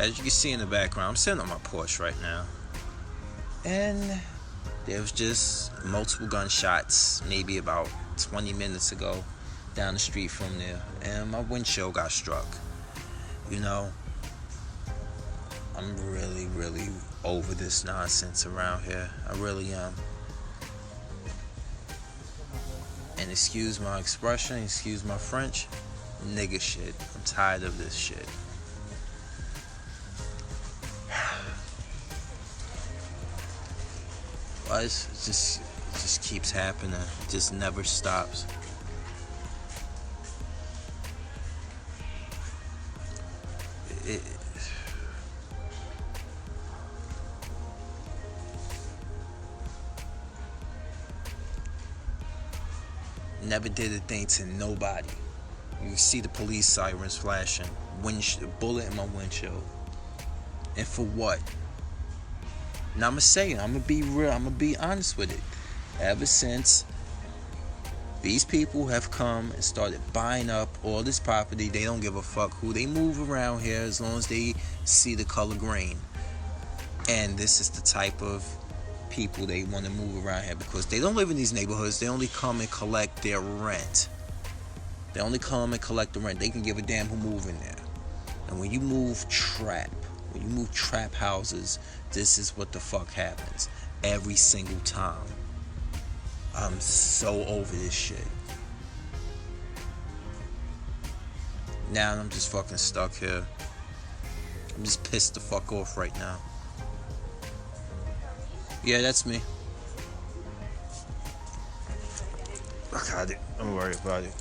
As you can see in the background, I'm sitting on my porch right now. And there was just multiple gunshots maybe about 20 minutes ago down the street from there. And my windshield got struck. You know, I'm really, really over this nonsense around here. I really am. And excuse my expression, excuse my French, nigga shit. I'm tired of this shit. Well, it just keeps happening. It just never stops. It never did a thing to nobody. You see the police sirens flashing, bullet in my windshield. And for what? And I'm going to say it, I'm going to be real, I'm going to be honest with it. Ever since these people have come and started buying up all this property, they don't give a fuck who they move around here as long as they see the color green. And this is the type of people they want to move around here because they don't live in these neighborhoods. They only come and collect their rent. They only come and collect the rent. They can give a damn who move in there. And when you move trap houses, this is what the fuck happens every single time. I'm so over this shit. Now I'm just fucking stuck here. I'm just pissed the fuck off right now. Yeah, that's me. I got it. Don't worry about it.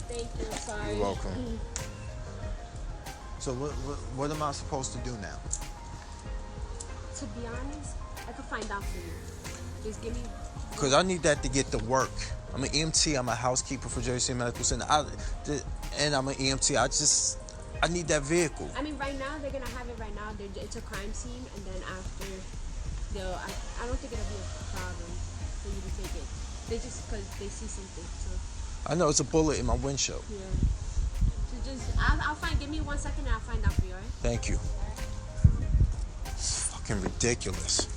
Thank you. Sorry. You're welcome. So what am I supposed to do now? To be honest, I could find out for you. Just give me. Because I need that to get to work. I'm an EMT. I'm a housekeeper for Jersey Medical Center. And I'm an EMT. I need that vehicle. I mean, right now they're gonna have it. Right now, it's a crime scene, and then after, I don't think it'll be a problem for you to take it. They just because they see something. So. I know it's a bullet in my windshield. Yeah. So I'll find. Give me 1 second, and I'll find out for you. Alright? Thank you. It's fucking ridiculous.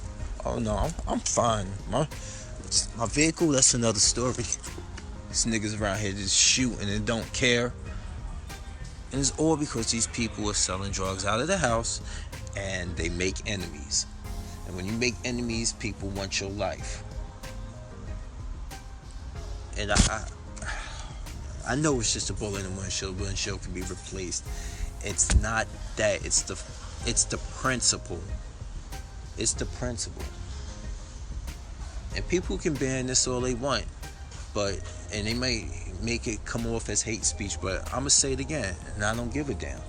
Oh no, I'm fine. My vehicle, that's another story. These niggas around here just shooting and don't care. And it's all because these people are selling drugs out of the house and they make enemies. And when you make enemies, people want your life. And I know it's just a bullet in the windshield. Windshield can be replaced. It's not that. It's the principle. It's the principle. And people can ban this all they want, and they may make it come off as hate speech, but I'm gonna say it again, and I don't give a damn.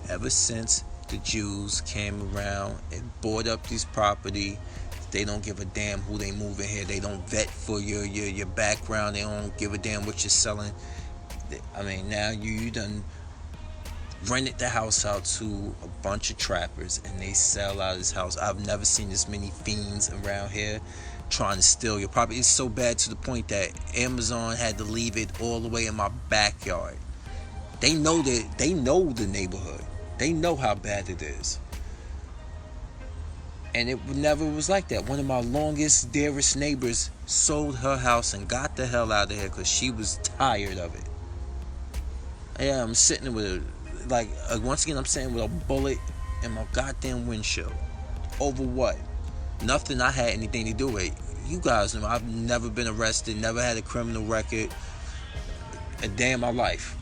Ever since the Jews came around and bought up this property, they don't give a damn who they move in here. They don't vet for your background. They don't give a damn what you're selling. I mean, now you done rented the house out to a bunch of trappers, and they sell out of this house. I've never seen this many fiends around here trying to steal your property. It's so bad to the point that Amazon had to leave it all the way in my backyard. They know the neighborhood. They know how bad it is. And it never was like that. One of my longest, dearest neighbors sold her house and got the hell out of here because she was tired of it. Yeah, I'm sitting with once again, I'm sitting with a bullet in my goddamn windshield. Over what? Nothing I had anything to do with. You guys know I've never been arrested, never had a criminal record a day in my life.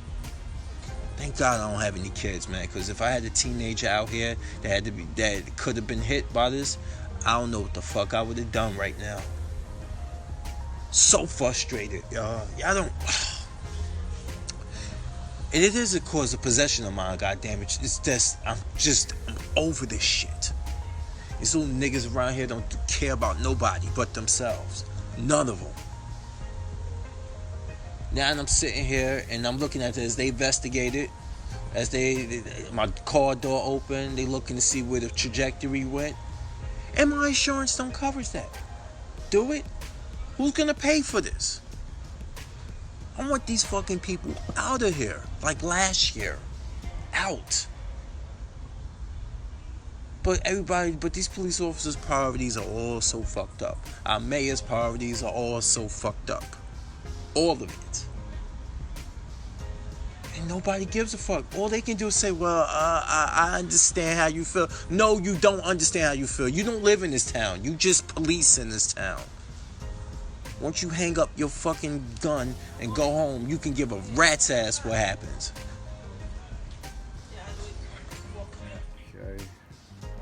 Thank God I don't have any kids, man, because if I had a teenager out here that could have been hit by this, I don't know what the fuck I would have done right now. So frustrated, y'all. Y'all don't. And it is a cause of possession of mine, goddamn it. It's just I'm over this shit. These little niggas around here don't care about nobody but themselves. None of them. Now I'm sitting here and I'm looking at this. They investigated. My car door open. They looking to see where the trajectory went. And my insurance don't cover that. Do it? Who's gonna pay for this? I want these fucking people out of here. Like last year. Out. But these police officers' priorities are all so fucked up. Our mayor's priorities are all so fucked up. All of it. And nobody gives a fuck. All they can do is say, well, I understand how you feel. No, you don't understand how you feel. You don't live in this town. You just police in this town. Once you hang up your fucking gun and go home, you can give a rat's ass what happens. Okay.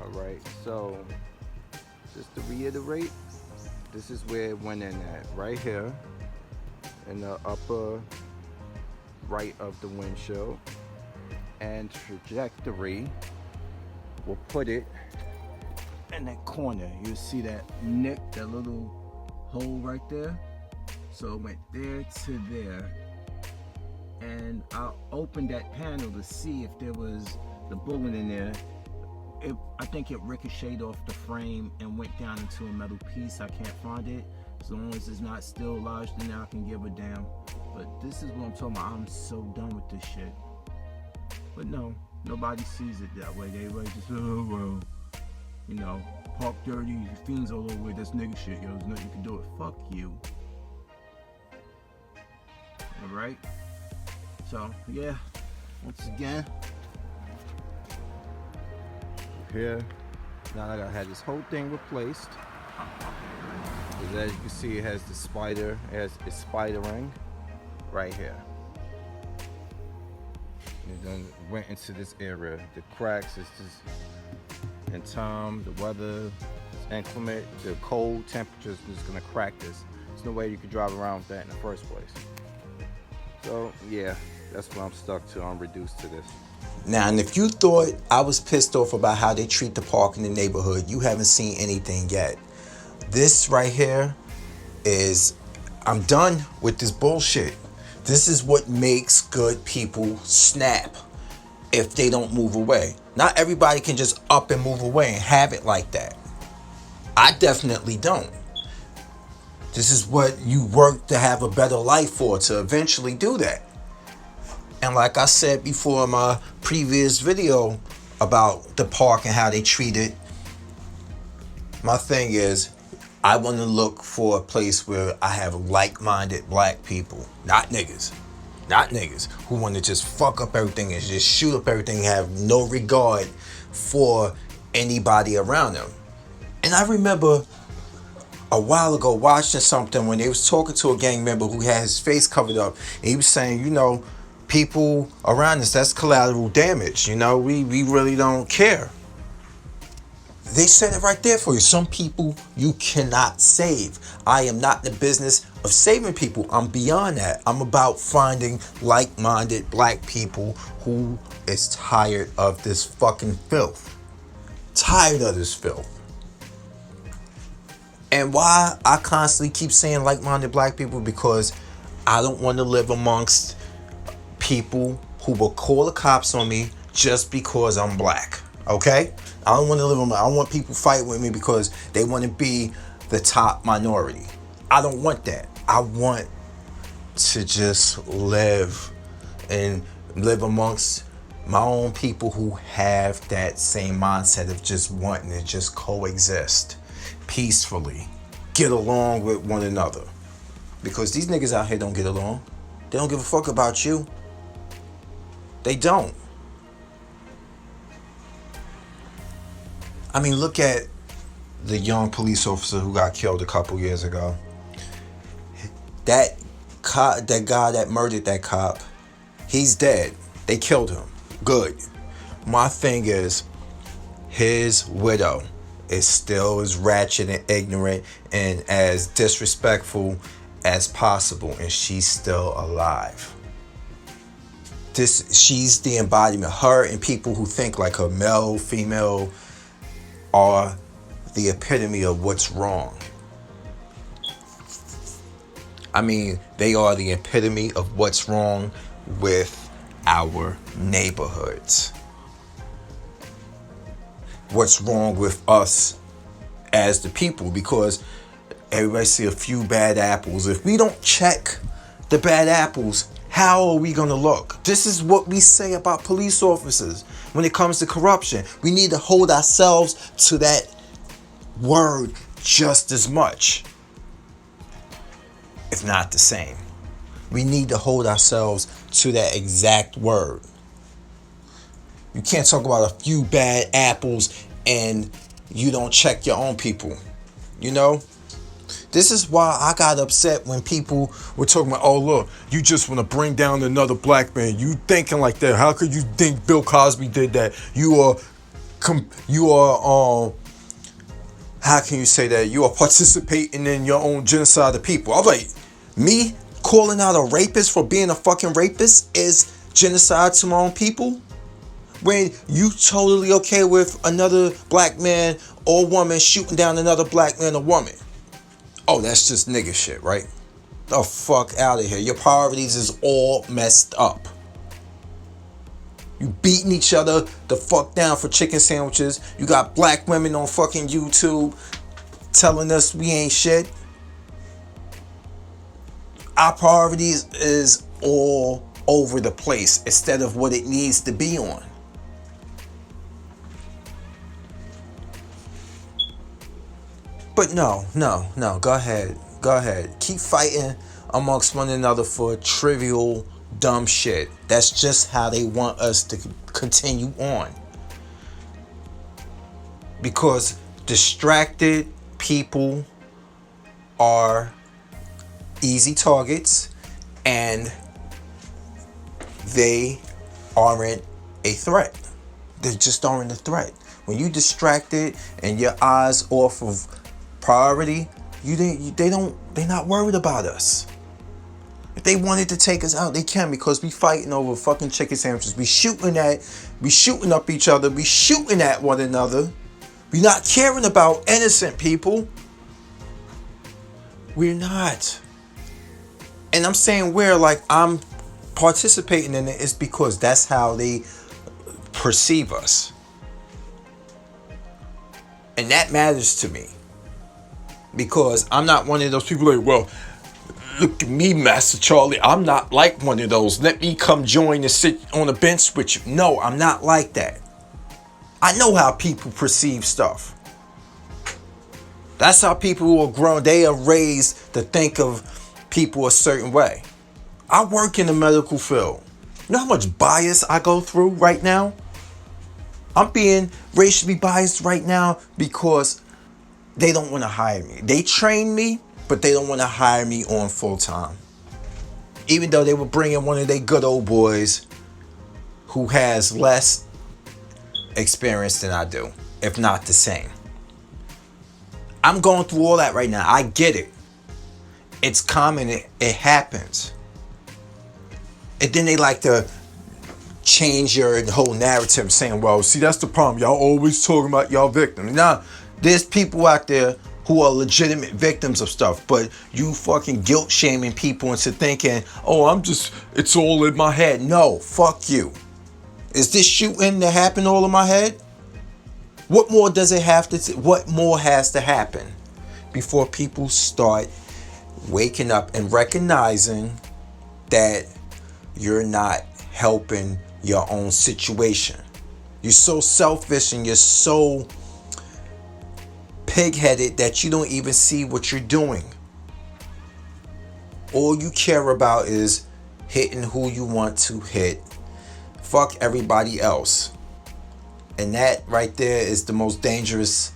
Alright, so just to reiterate, this is where it went in at. Right here in the upper right of the windshield, and trajectory will put it in that corner. You see that nick, that little hole right there? So it went there to there, and I opened that panel to see if there was the bullet in there. I think it ricocheted off the frame and went down into a metal piece. I can't find it. As long as it's not still lodged in there, I can give a damn. But this is what I'm talking about. I'm so done with this shit. But no, nobody sees it that way. They just, oh well, you know, park dirty, fiends all over it. That's nigga shit, yo. There's nothing you can do it. Fuck you. All right. So yeah, once again, here. Now that I had this whole thing replaced, as you can see, it has the spider, it has a spider ring right here. It then went into this area. The cracks is just in time, the weather is inclement, the cold temperatures is just gonna crack this. There's no way you could drive around with that in the first place. So yeah, that's what I'm stuck to. I'm reduced to this. Now, and if you thought I was pissed off about how they treat the park in the neighborhood, you haven't seen anything yet. This right here is, I'm done with this bullshit. This is what makes good people snap if they don't move away. Not everybody can just up and move away and have it like that. I definitely don't. This is what you work to have a better life for, to eventually do that. And like I said before in my previous video about the park and how they treat it, my thing is, I want to look for a place where I have like-minded black people, not niggas, who want to just fuck up everything and just shoot up everything and have no regard for anybody around them. And I remember a while ago watching something when they was talking to a gang member who had his face covered up, and he was saying, you know, people around us, that's collateral damage. You know, we really don't care. They said it right there for you. Some people you cannot save. I am not in the business of saving people. I'm beyond that. I'm about finding like-minded black people who is tired of this fucking filth. Tired of this filth. And why I constantly keep saying like-minded black people, because I don't want to live amongst people who will call the cops on me just because I'm black. Okay? I don't want to live on. I don't want people fighting with me because they want to be the top minority. I don't want that. I want to just live amongst my own people who have that same mindset of just wanting to just coexist peacefully, get along with one another. Because these niggas out here don't get along. They don't give a fuck about you. They don't. I mean, look at the young police officer who got killed a couple years ago. That guy that murdered that cop, he's dead. They killed him. Good. My thing is, his widow is still as ratchet and ignorant and as disrespectful as possible, and she's still alive. She's the embodiment. Her and people who think like her, male, female, are the epitome of what's wrong. I mean, they are the epitome of what's wrong with our neighborhoods. What's wrong with us as the people, because everybody see a few bad apples. If we don't check the bad apples, how are we gonna look? This is what we say about police officers. when it comes to corruption. We need to hold ourselves to that word just as much, if not the same. We need to hold ourselves to that exact word. You can't talk about a few bad apples and you don't check your own people. You know? This is why I got upset when people were talking about, oh, look, you just want to bring down another black man. You thinking like that. How could you think Bill Cosby did that? How can you say that? You are participating in your own genocide of people. I'm like, me calling out a rapist for being a fucking rapist is genocide to my own people? When you totally okay with another black man or woman shooting down another black man or woman? Oh, that's just nigga shit, right? The fuck out of here. Your priorities is all messed up. You beating each other the fuck down for chicken sandwiches. You got black women on fucking YouTube telling us we ain't shit. Our priorities is all over the place instead of what it needs to be on. But no. Go ahead. Keep fighting amongst one another for trivial, dumb shit. That's just how they want us to continue on. Because distracted people are easy targets and they aren't a threat. They just aren't a threat. When you distracted and your eyes off of priority, they're not worried about us. If they wanted to take us out, they can, because we fighting over fucking chicken sandwiches. We shooting up each other. We shooting at one another. We not caring about innocent people. We're not. And I'm saying we're like I'm participating in it is because that's how they perceive us. And that matters to me. Because I'm not one of those people like, well, look at me, Master Charlie. I'm not like one of those. Let me come join and sit on a bench with you. No, I'm not like that. I know how people perceive stuff. That's how people who are grown, they are raised to think of people a certain way. I work in the medical field. You know how much bias I go through right now? I'm being racially biased right now because they don't want to hire me. They train me, but they don't want to hire me on full time. Even though they were bringing one of their good old boys who has less experience than I do, if not the same. I'm going through all that right now. I get it. It's common. It happens. And then they like to change your whole narrative saying, well, see, that's the problem. Y'all always talking about y'all victims. Now, there's people out there who are legitimate victims of stuff, but you fucking guilt shaming people into thinking, oh, it's all in my head. No, fuck you. Is this shooting that happened all in my head? What more has to happen before people start waking up and recognizing that you're not helping your own situation? You're so selfish and you're so pig-headed that you don't even see what you're doing. All you care about is hitting who you want to hit. Fuck everybody else. And that right there is the most dangerous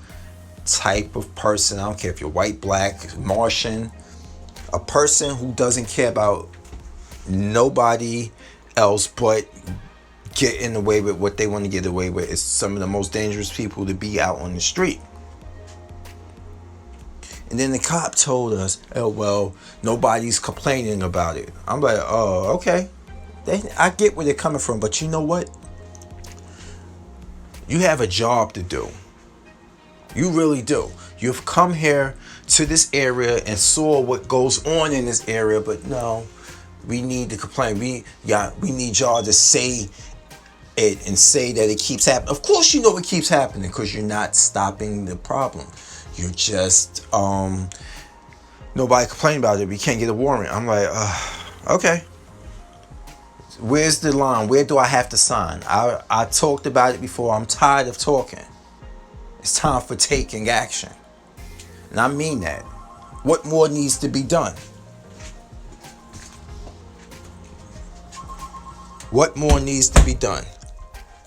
type of person. I don't care if you're white, black, Martian. A person who doesn't care about nobody else but getting away with what they want to get away with is some of the most dangerous people to be out on the street. And then the cop told us, oh, well, nobody's complaining about it. I'm like, oh, okay. I get where they're coming from, but you know what? You have a job to do. You really do. You've come here to this area and saw what goes on in this area, but no, we need to complain. We need y'all to say it and say that it keeps happening. Of course you know it keeps happening because you're not stopping the problem. You're just, nobody complaining about it. We can't get a warrant. I'm like, okay. Where's the line? Where do I have to sign? I talked about it before. I'm tired of talking. It's time for taking action. And I mean that. What more needs to be done? What more needs to be done?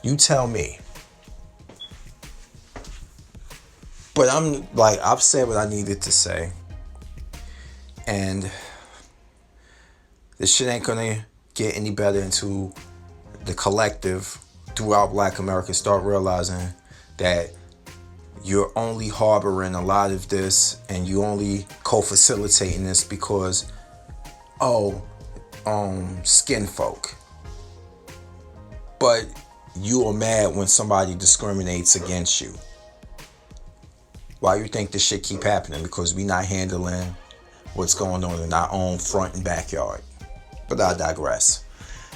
You tell me. But I'm like, I've said what I needed to say. And this shit ain't gonna get any better until the collective throughout Black America start realizing that you're only harboring a lot of this and you only co-facilitating this because, skin folk. But you are mad when somebody discriminates against you. Why you think this shit keep happening? Because we not handling what's going on in our own front and backyard. But I digress.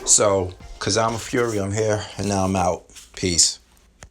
So, because I'm a Fury, I'm here and now I'm out. Peace.